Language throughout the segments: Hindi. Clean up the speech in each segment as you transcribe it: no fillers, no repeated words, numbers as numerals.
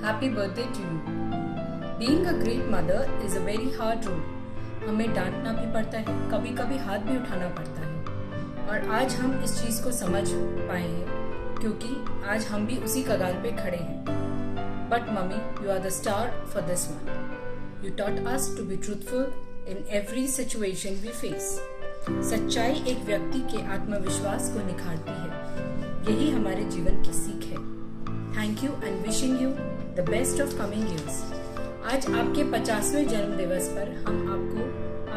Happy birthday to you. Being a great mother is a very hard role. हमें डांटना भी पड़ता है, कभी कभी हाथ भी उठाना पड़ता है। और आज हम इस चीज़ को समझ पाए हैं क्योंकि आज हम भी उसी कगार पे खड़े हैं। But mummy, you are the star for this one. You taught us to be truthful in every situation we face. सच्चाई एक व्यक्ति के आत्मविश्वास को निखारती है। यही हमारे जीवन की सीख है। Thank you and wishing you the best of coming years. आज आपके 50वें जन्म दिवस पर हम आपको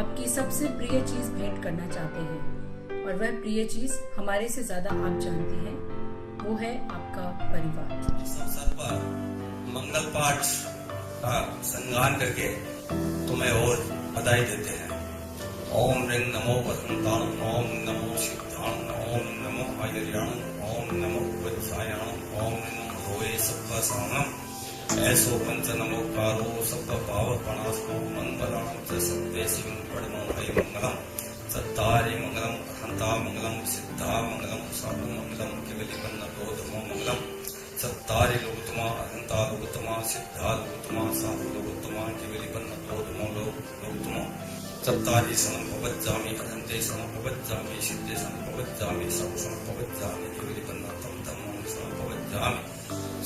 आपकी सबसे प्रिय चीज भेंट करना चाहते हैं और वह प्रिय चीज हमारे से ज्यादा आप जानती हैं, वो है आपका परिवार। इस अवसर पर मंगल पाठ का संगान करके तुम्हें और बधाई देते हैं। ओम रिंग नमो वसंताण, ओम नमो सिद्धाण, ओम नमो आयर्याण, ओम नमो वत्सायाण, ओम नमो रोए सप्पा सामम, ऐसो पंच नमोकारो सप्पा पावपणास्को मंगलां च सत्ते सिंह पड़मो हरि मंगलम, सत्तारि मंगलम, अहंता मंगलम, सिद्धा मंगलम, साधु मंगलम, केवलिपन्न दोधमो मंगलम, सत्तारि लोकतमा, अहंता लोकतमा, सिद्धा लोकतमा, साधु लोकतमा, केवलिपन्न दोधमो लोकतमा, सत्तारि समपवज्जामि, अहंते समपवज्जामि, सिद्धे समपवज्जामि, सब समपवज्जामि, केवलिपन्न तम धम्मं समपवज्जामि।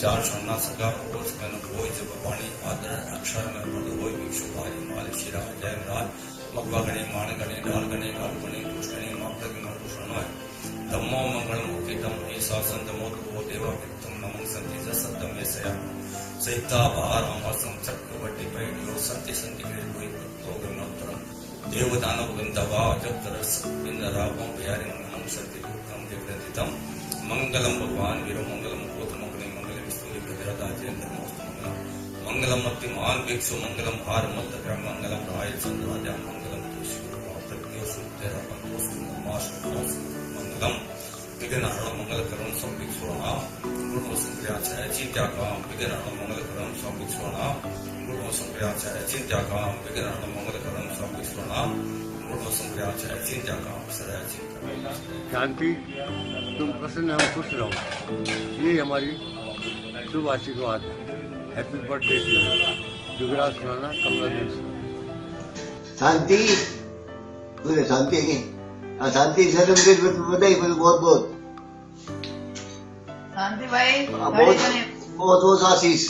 चार शरणा सका रोज कन होय जब वाणी आदर अक्षर में पद होय भिक्षु भारी माल शिरा जय राज मग्वा गणे मान गणे डाल गणे काल गणे कुश गणे मापद में कुशरण है धम्मो मंगल मुक्तितम ऐसा संत मोद वो देवा वित्तम नमः संति सत्तम में सया सहिता बाहर अमरसम चक्रवर्ती पैडियो सत्य संति के कोई तो गणोत्तरम देव दानव गंधवा जब तरस इंद्र रावम बिहारी नमः संति दुर्गम देवदत्तम मंगलम भगवान वीरो मंगलम गौतम मंगलम मत्तिमान भिक्षु मंगलम हार मध्य मंगलम राय चंद्राजा मंगलम मंगलम विघ्नहरण मंगल करण सब भिक्षुणाम गुणो संक्रियाचार्य चिंत्याकाम विघ्नहरण मंगल करण सब भिक्षुणाम गुणो संक्रियाचार्य चिंत्याकाम विघ्नहरण मंगल करण सब भिक्षुणाम गुणो संक्रियाचार्य चिंत्याकाम सदा शांति। तुम प्रसन्न हो, खुश रहो, ये हमारी शुभ आशीर्वाद है। Happy birthday to you. Jugraj सुनाना कमला देव। शांति पूरे शांति है कि शांति जन्म दिन बधाई बहुत बहुत शांति भाई बहुत बहुत आशीष।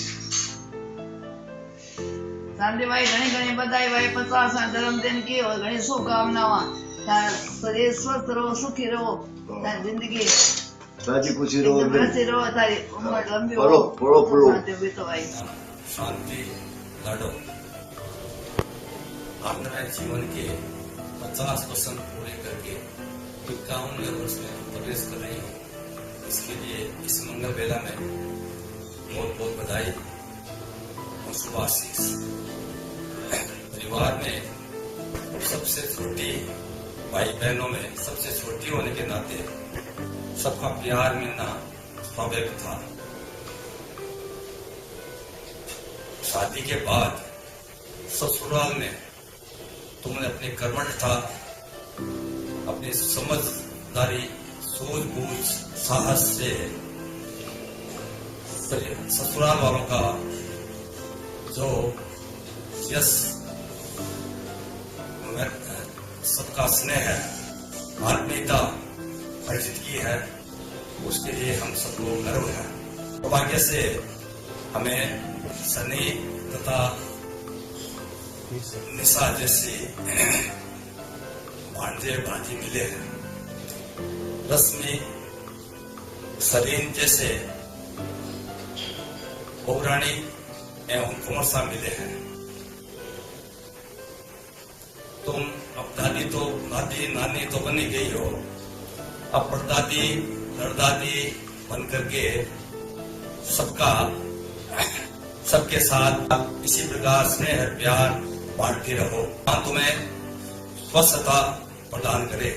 शांति भाई घनी घनी बधाई भाई 50 जन्मदिन की और घनी शुभकामनाएं। शरीर स्वस्थ रहो, सुखी रहो, जिंदगी राजी खुशी रहो, तारी उम्र लंबी हो, पढ़ो तो भाई शांति लाडो। आपने जीवन के 50% पूरे करके 51वें वर्ष में प्रवेश कर रही हो, इसके लिए इस मंगल बेला में बहुत बहुत बधाई और शुभ आशीष। परिवार में सबसे छोटी भाई बहनों में सबसे छोटी होने के नाते सबका प्यार मिलना स्वाभाविक था। शादी के बाद ससुराल में तुमने अपनी कर्मठता, अपनी समझदारी, सूझबूझ, साहस से ससुराल वालों का जो यश, सबका स्नेह है, आत्मीयता अर्जित की है, उसके लिए हम सबको गर्व है। सौभाग्य से हमें सनी तथा निशा जैसी भांजे भांजी मिले हैं। रश्मि, सलीन जैसे पौराणी एवं कुंवर सा मिले हैं। तुम अब दादी तो नानी तो बनी गई हो, अब परदादी दरदादी बन करके सबके साथ इसी प्रकार स्नेह प्यार बांटते रहो। तुम्हें स्वस्थता प्रदान करे।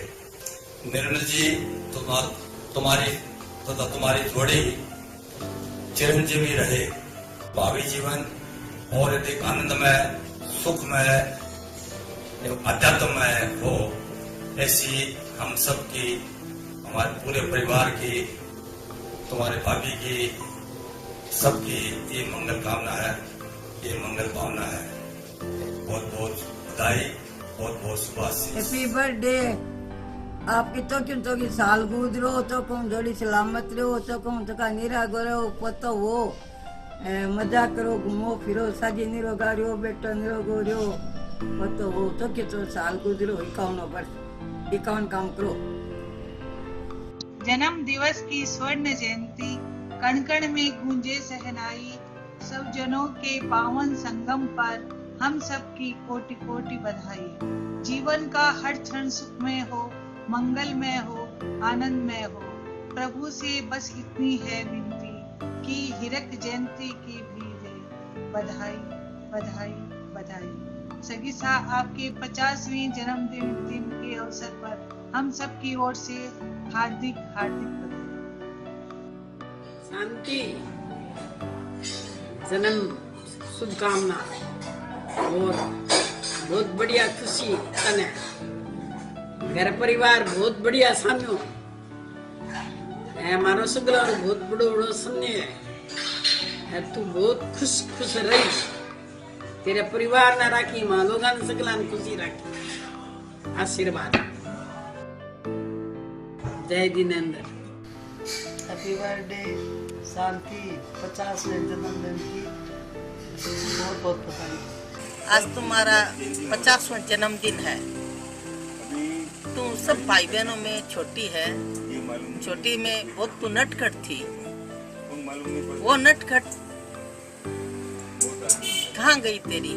निर्मल जी तुम्हारी तथा तुम्हारी जोड़ी चिरंजीवी रहे। भावी जीवन और अधिक आनंदमय, सुखमय एवं अध्यात्ममय हो, ऐसी हम सब की, हमारे पूरे परिवार की, तुम्हारे भाभी की, सबकी ये मंगल कामना है, ये मंगल भावना है। बहुत बहुत बधाई, बहुत बहुत शुभाशीष। Happy birthday. आपकी तो क्यों तो की साल गुजरो तो कौन जोड़ी सलामत रहो तो कौन तो का निरागो रहो पतो हो मजा करो घूमो फिरो साजी निरोगा रहो बेटो निरोगो रहो पतो हो तो कि तो साल गुजरो 51 काम करो। जन्म दिवस की स्वर्ण जयंती, कण कण में गूंजे सहनाई, सब जनों के पावन संगम पर हम सब की कोटि कोटि बधाई। जीवन का हर क्षण सुखमय हो, मंगलमय हो, आनंदमय हो। प्रभु से बस इतनी है विनती कि हिरक जयंती की भी दे बधाई बधाई बधाई। सगीसा आपके 50वें जन्मदिन के अवसर पर हम सब की ओर से हार्दिक हार्दिक बधाई। शांति जन्म शुभकामना और बहुत बढ़िया खुशी तने घर परिवार बहुत बढ़िया साम्यो है मारो सगला बहुत बड़ो बड़ो सन्ने है तू बहुत खुश खुश रही तेरे परिवार ना राखी मां लोगा ने सगला ने खुशी राखी आशीर्वाद। जय जिनेंद्र। हैप्पी बर्थडे शांति 50वें जन्मदिन की बहुत बहुत बधाई। आज तुम्हारा 50वां जन्मदिन है। तू सब भाई बहनों में छोटी है, छोटी में बहुत तू नटखट थी। वो नटखट कहाँ गई तेरी?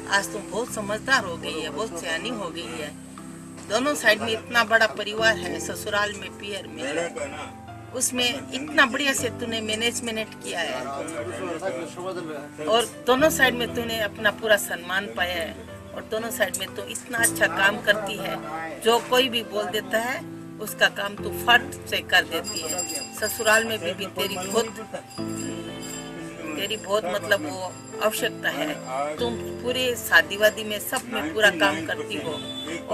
आज तुम बहुत समझदार हो गई है, बहुत सियानी हो गई है। दोनों साइड में इतना बड़ा परिवार है, ससुराल में पियर में, उसमें इतना बढ़िया से तूने मैनेजमेंट किया है और दोनों साइड में तूने अपना पूरा सम्मान पाया है और दोनों साइड में तू इतना अच्छा काम करती है। जो कोई भी बोल देता है उसका काम तू फट से कर देती है। ससुराल में भी तेरी बहुत मतलब वो आवश्यकता है। तुम पूरे शादी वादी में सब में पूरा काम करती हो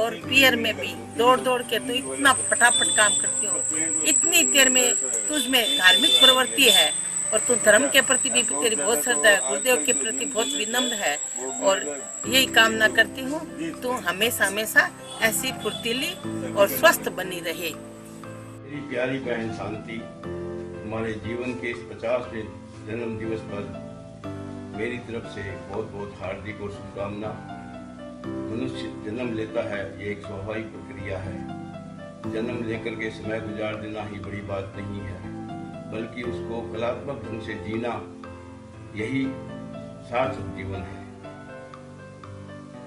और पियर में भी दौड़ दौड़ के तो इतना फटाफट काम करती हो। इतनी देर में तुझमें धार्मिक प्रवृत्ति है और तू धर्म के प्रति भी तेरी बहुत श्रद्धा है, गुरुदेव के प्रति बहुत विनम्र है और यही कामना करती हूँ तू हमेशा हमेशा ऐसी फुर्तीली और स्वस्थ बनी रहे। मेरी प्यारी बहन शांति, तुम्हारे जीवन के इस 50वें जन्म दिवस पर मेरी तरफ से बहुत बहुत हार्दिक और शुभकामना। मनुष्य जन्म लेता है, ये एक स्वाभाविक प्रक्रिया है। जन्म लेकर के समय गुजार देना ही बड़ी बात नहीं है, बल्कि उसको कलात्मक ढंग से जीना यही सार्थक जीवन है।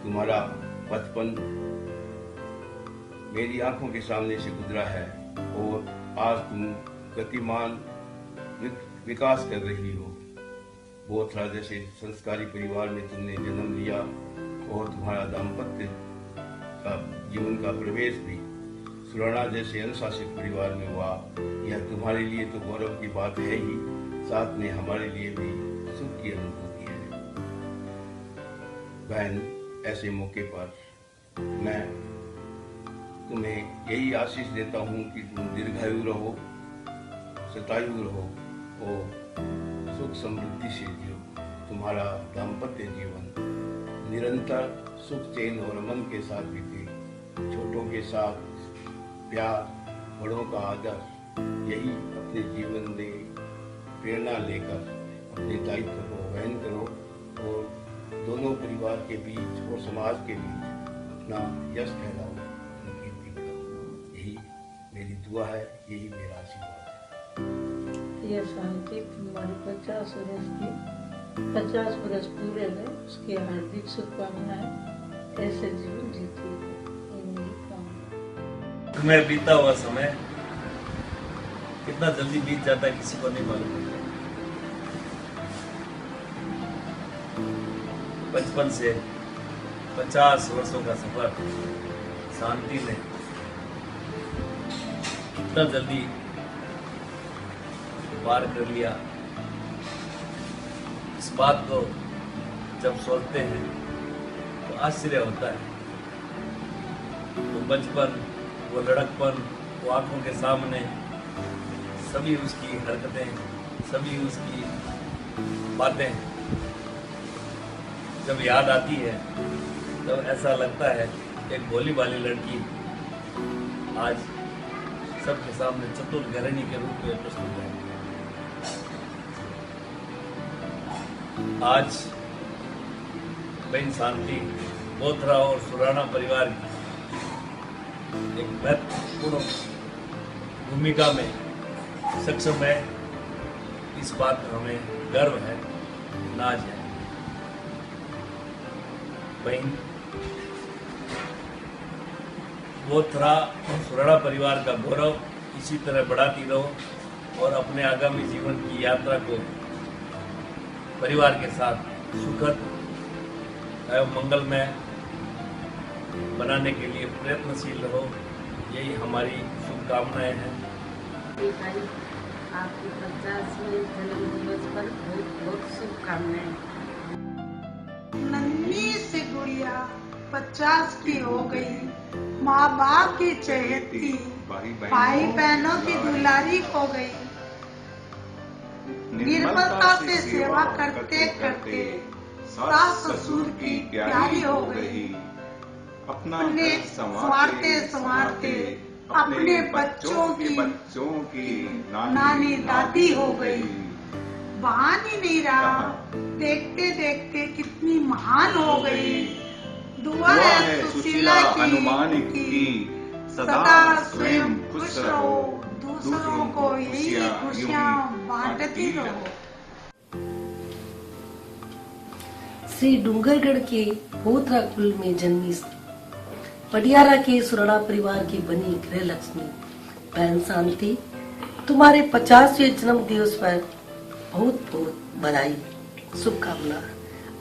तुम्हारा बचपन मेरी आंखों के सामने से गुजरा है और आज तुम गतिमान विकास कर रही हो। बोथरा जैसे संस्कारी परिवार में तुमने जन्म लिया और तुम्हारा दाम्पत्य का जीवन का प्रवेश भी सुराणा जैसे अनुशासित परिवार में हुआ। यह तुम्हारे लिए तो गौरव की बात है ही, साथ में हमारे लिए भी सुख की अनुभूति है। बहन, ऐसे मौके पर मैं तुम्हें यही आशीष देता हूँ कि तुम दीर्घायु रहो, शतायु रहो और सुख समृद्धि से जियो। तुम्हारा दाम्पत्य जीवन निरंतर सुख चैन और अमन के साथ बीते। छोटों के साथ प्यार, बड़ों का आदर, यही अपने जीवन में प्रेरणा लेकर अपने दायित्व को वहन करो और दोनों परिवार के बीच और समाज के बीच अपना यश फैलाओ, कीर्ति बढ़ाओ। यही मेरी दुआ है, यही मेरा आशीर्वाद है। ये शांति तुम्हारे 50 वर्ष पूरे हुए, उसकी हार्दिक शुभकामनाएं। ऐसे जीवन जीती है, ये मेरी कामना। तुम्हें बीता हुआ समय कितना जल्दी बीत जाता है किसी को नहीं मालूम। बचपन से 50 वर्षों का सफर शांति ने कितना जल्दी पार कर लिया। इस बात को जब सोचते हैं तो आश्चर्य होता है। वो बचपन, वो लड़कपन, वो आंखों के सामने, सभी उसकी हरकतें, सभी उसकी बातें जब याद आती है तो ऐसा लगता है एक भोली भाली लड़की आज सबके सामने चतुर घरणी के रूप में प्रस्तुत है। आज बहन शांति बोथरा और सुराना परिवार की एक महत्वपूर्ण भूमिका में सक्षम है। इस बात पर हमें गर्व है, नाज है। बहन बोथरा और सुराना परिवार का गौरव इसी तरह बढ़ाती रहो और अपने आगामी जीवन की यात्रा को परिवार के साथ सुखद एवं मंगलमय बनाने के लिए प्रयत्नशील रहो। यही हमारी शुभकामनाएं हैं। आपके 50वें जन्मदिवस पर बहुत बहुत शुभकामनाएं। नन्ही सी गुड़िया 50 की हो गई, माँ बाप की चहेती, भाई बहनों की दुलारी हो गई। निर्मलता से सेवा करते करते सास ससुर की प्यारी हो गई। अपने संवारते संवारते अपने बच्चों की नानी दादी हो गई। बहान ही नहीं रहा, देखते देखते कितनी महान हो गई। दुआ है सुशीला हनुमान की, सदा स्वयं खुश रहो, दूसरों को यही खुशियाँ बांटती रहो। श्री डूंगरगढ़ के बोथरा कुल में जन्मी पटियाला के सुराना परिवार की बनी गृह लक्ष्मी बहन शांति, तुम्हारे 50वें जन्म दिवस पर बहुत बहुत बधाई, शुभकामना।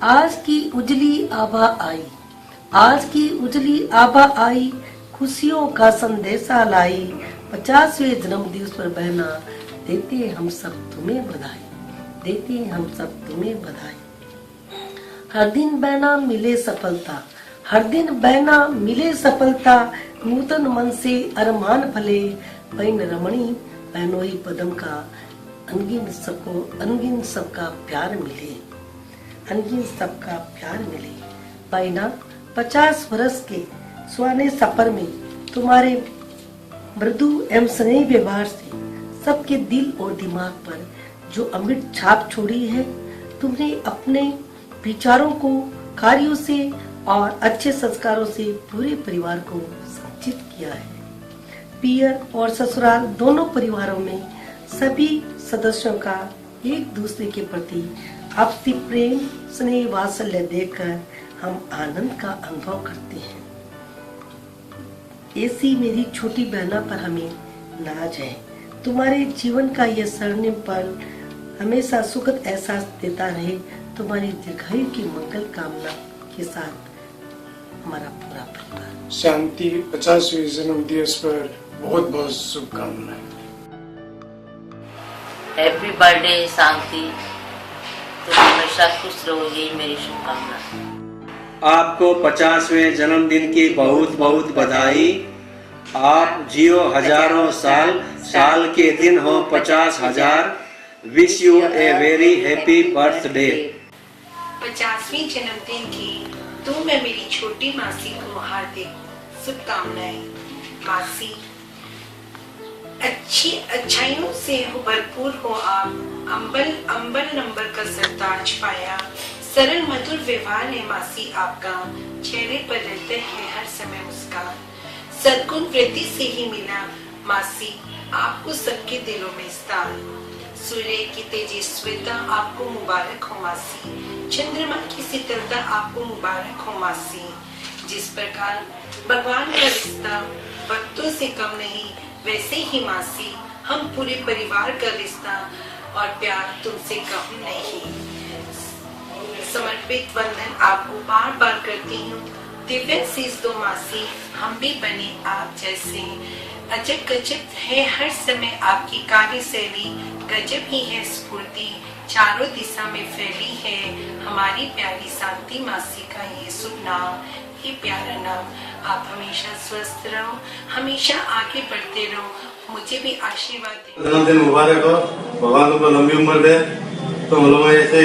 आज की उजली आभा आई, आज की उजली आभा आई, खुशियों का संदेशा लाई। 50वें जन्म दिवस पर बहना, देते हम सब तुम्हें बधाई, देते हम सब तुम्हें बधाई। हर दिन बहना मिले सफलता, हर दिन बहना मिले सफलता, नूतन मन से अरमान फले। बहन रमणी बहनोई पदम का, अनगिन सबका प्यार मिले, अनगिन सबका प्यार मिले। बहना 50 वर्ष के सुहाने सफर में तुम्हारे मृदु एवं स्नेही व्यवहार से सबके दिल और दिमाग पर जो अमृत छाप छोड़ी है, तुमने अपने विचारों को कार्यों से और अच्छे संस्कारों से पूरे परिवार को संचित किया है। पियर और ससुराल दोनों परिवारों में सभी सदस्यों का एक दूसरे के प्रति आपसी प्रेम स्नेह वात्सल्य देखकर हम आनंद का अनुभव करते हैं। ऐसी मेरी छोटी बहना पर हमें नाज है। तुम्हारे जीवन का यह स्वर्णिम पल हमेशा सुखद एहसास देता रहे। तुम्हारी दीर्घायु की मंगल कामना के साथ हमारा पूरा परिवार। शांति 50वें जन्म दिवस पर बहुत बहुत शुभकामनाएं। हैप्पी बर्थडे शांति, तुम हमेशा खुश रहो, यही मेरी शुभकामना। आपको 50वें जन्मदिन की बहुत बहुत बधाई। आप जियो हजारों साल, साल के दिन हो 50,000। Wish you a very happy birthday. 50वीं जन्मदिन की तुम मैं मेरी छोटी मासी को हार्दिक शुभकामनाएं। मासी, अच्छी अच्छाइयों से भरपूर हो आप। अंबल अंबल नंबर का सरताज पाया, सरल मधुर व्यवहार है मासी आपका। चेहरे पर रहते हैं हर समय मुस्कान, सद्गुण वृद्धि से ही मिला मासी आपको सबके दिलों में स्थान। सूर्य की तेजस्विता आपको मुबारक हो मासी, चंद्रमा की शीतलता आपको मुबारक हो मासी। जिस प्रकार भगवान का रिश्ता भक्तों से कम नहीं, वैसे ही मासी हम पूरे परिवार का रिश्ता और प्यार तुमसे कम नहीं। समर्पित वंदन आपको बार बार करती हूँ। दिव्य शीश दो मासी, हम भी बने आप जैसे। अजब गजब है हर समय आपकी कार्यशैली, गजब ही है स्फूर्ति चारों दिशा में फैली है। हमारी प्यारी शांति मासी का ये शुभ नाम, ये प्यारा नाम। आप हमेशा स्वस्थ रहो, हमेशा आगे बढ़ते रहो, मुझे भी आशीर्वाद दें। जन्मदिन मुबारक हो, भगवान तुमको लंबी उम्र दे। तो हम लोग ऐसे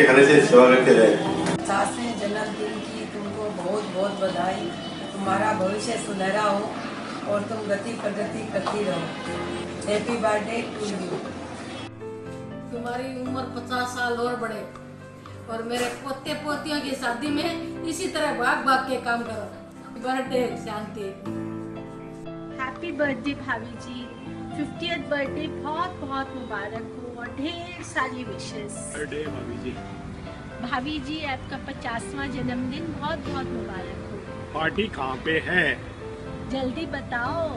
घर से सेवा करते रहे। 50वें जन्मदिन की तुमको बहुत बहुत बधाई। तुम्हारा भविष्य सुनहरा हो और तुम गति प्रगति करती रहो। Happy birthday to you. तुम्हारी उम्र 50 साल और बढ़े और मेरे पोते पोतियों की शादी में इसी तरह भाग भाग के काम करो। बर्थडे शांति। हैप्पी बर्थडे भाभी जी। 50th बर्थडे बहुत बहुत मुबारक हो और ढेर सारी विशेस। बर्थडे भाभी जी। भाभी जी आपका 50वां जन्मदिन बहुत बहुत मुबारक हो। पार्टी कहाँ पे है? जल्दी बताओ।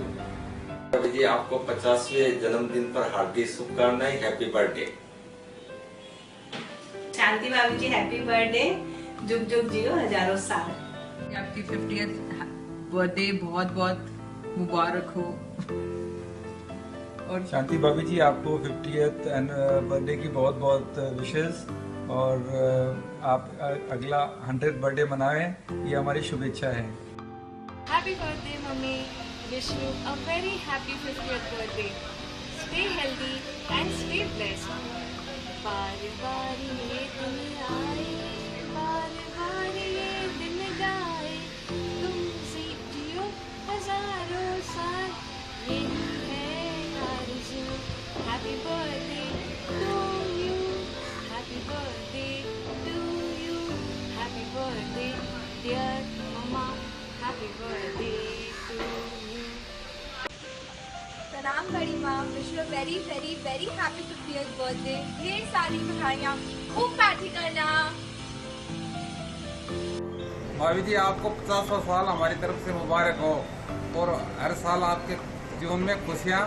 भाभी जी आपको 50वें जन्मदिन पर हार्दिक शुभकामनाएं। Happy birthday. शांति भाभी जी हैप्पी बर्थडे। जुग जुग जियो हजारों साल। आपकी 50th बर्थडे बहुत बहुत मुबारक हो। और शांति भाभी जी आपको 50th बर्थडे की बहुत बहुत विशेस और आप अगला 100th बर्थडे मनाएं, ये हमारी शुभेच्छा है। Happy birthday mummy. Wish you a very happy 50th birthday. Stay healthy and stay blessed. बार बार ये दिन आए, बार बार ये दिन जाए, तुम जियो हजारों साल, ये है आरज़ू। Happy birthday to you, happy birthday to you, happy birthday dear mamma, happy birthday to you. प्रणाम बड़ी माँ। Wish you very very very happy 50th birthday. ढेर सारी मिठाइयाँ, खूब पार्टी करना। भाभी जी आपको 50वां साल हमारी तरफ से मुबारक हो और हर साल आपके जीवन में खुशियाँ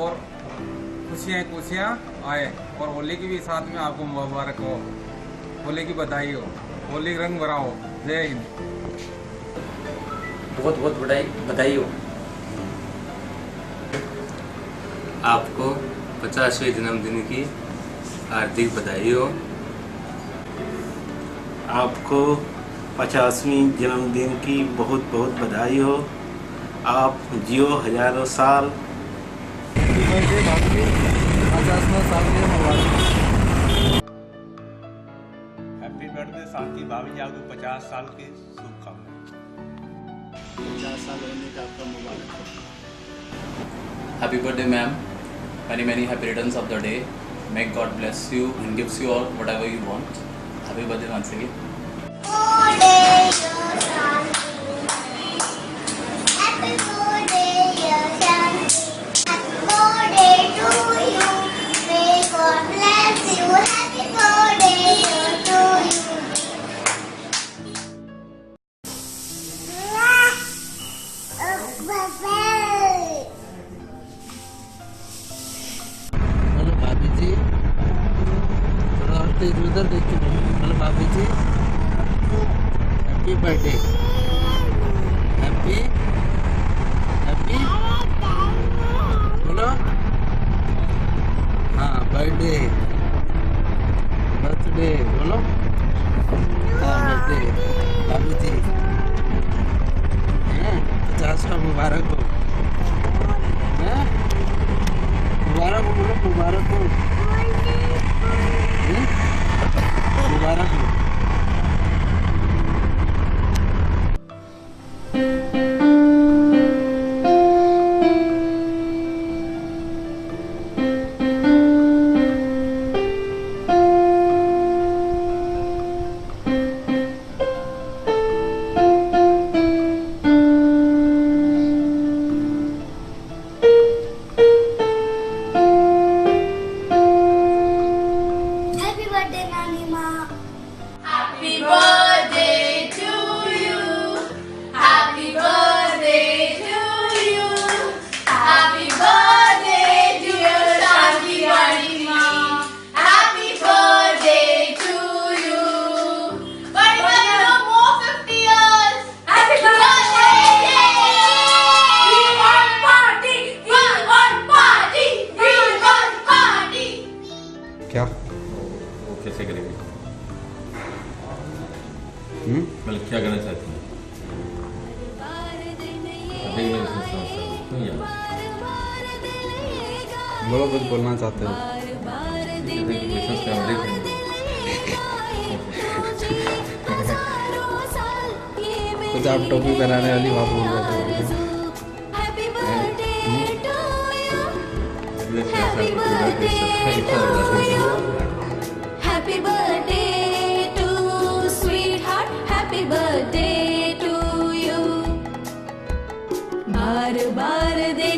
और खुशियाँ आए और होली की भी साथ में आपको मुबारक हो। होली की बधाई हो, होली रंग भरा हो। जय हिंद। बहुत बहुत बधाई हो। आपको 50वें जन्मदिन की हार्दिक बधाई हो। आपको 50वीं जन्मदिन की बहुत बहुत बधाई हो। आप जियो हजारों साल। 50वां साल के मुबारक। हैप्पी बर्थडे शांति भाभी जी आपको 50 साल की शुभकामनाएं। 50 साल होने का आपका मुबारक हो। Happy birthday ma'am. Many many happy returns of the day. May God bless you and gives you all whatever you want. Happy birthday once again. भाभी जी थोड़ा और तेज उधर देखिए। हेलो भाभी जी हैप्पी बर्थडे। हैप्पी हैप्पी बोलो। हाँ बर्थडे बर्थडे बोलो। हाँ बर्थडे भाभी जी 50वां मुबारक हो। मुबारक हो बोलो। मुबारक हो। मुबारक हो। हैप्पी बर्थडे नानी माँ। Happy birthday to you. Happy birthday to you. Happy birthday dear Shanti Badi Ma. Happy birthday to you. Badi Ma, no more 50 years. Happy birthday. We want party. We want party. We want party. क्या वो कैसे करेगी? मतलब क्या करना चाहती है? अभी मैं इसमें समझता हूँ। क्यों यार? बोलो कुछ बोलना चाहते हो। कुछ आप टोपी पहनाने वाली वहाँ भूल गए थे। Happy birthday to sweetheart, happy birthday to you. Bar bar they